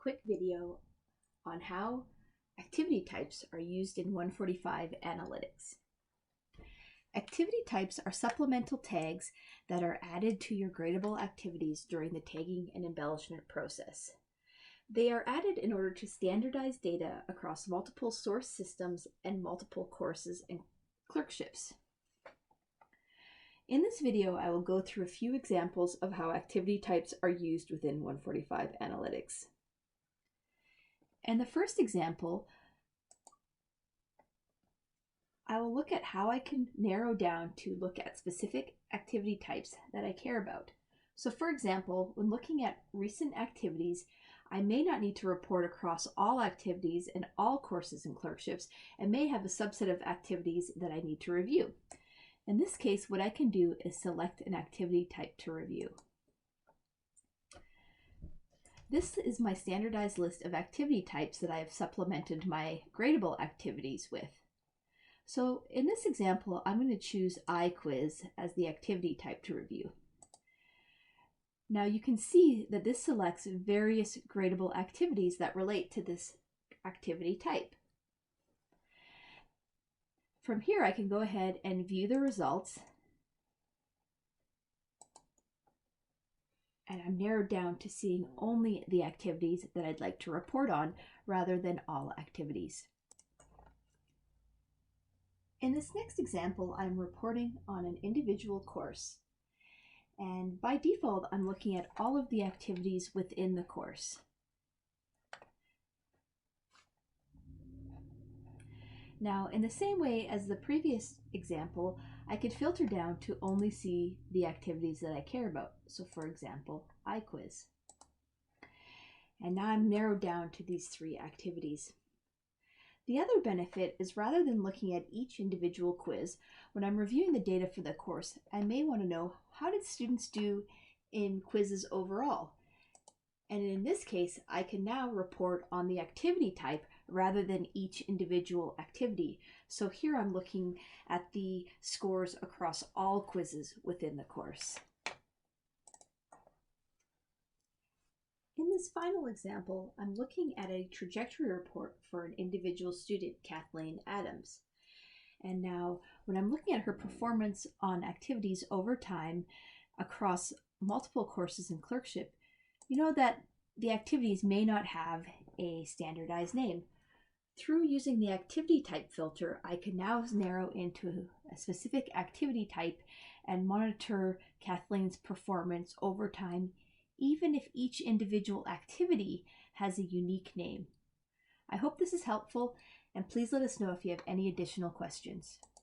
quick video on how activity types are used in 145 Analytics. Activity types are supplemental tags that are added to your gradable activities during the tagging and embellishment process. They are added in order to standardize data across multiple source systems and multiple courses and clerkships. In this video, I will go through a few examples of how activity types are used within 145 Analytics. And the first example, I will look at how I can narrow down to look at specific activity types that I care about. So for example, when looking at recent activities, I may not need to report across all activities and all courses and clerkships, and may have a subset of activities that I need to review. In this case, what I can do is select an activity type to review. This is my standardized list of activity types that I have supplemented my gradable activities with. So in this example, I'm going to choose iQuiz as the activity type to review. Now you can see that this selects various gradable activities that relate to this activity type. From here, I can go ahead and view the results. And I'm narrowed down to seeing only the activities that I'd like to report on rather than all activities. In this next example, I'm reporting on an individual course. And by default, I'm looking at all of the activities within the course. Now, in the same way as the previous example, I could filter down to only see the activities that I care about. So for example, iQuiz. And now I'm narrowed down to these three activities. The other benefit is rather than looking at each individual quiz, when I'm reviewing the data for the course, I may want to know, how did students do in quizzes overall? And in this case, I can now report on the activity type rather than each individual activity. So here I'm looking at the scores across all quizzes within the course. In this final example, I'm looking at a trajectory report for an individual student, Kathleen Adams. And now when I'm looking at her performance on activities over time across multiple courses and clerkship, you know that the activities may not have a standardized name. Through using the activity type filter, I can now narrow into a specific activity type and monitor Kathleen's performance over time, even if each individual activity has a unique name. I hope this is helpful, and please let us know if you have any additional questions.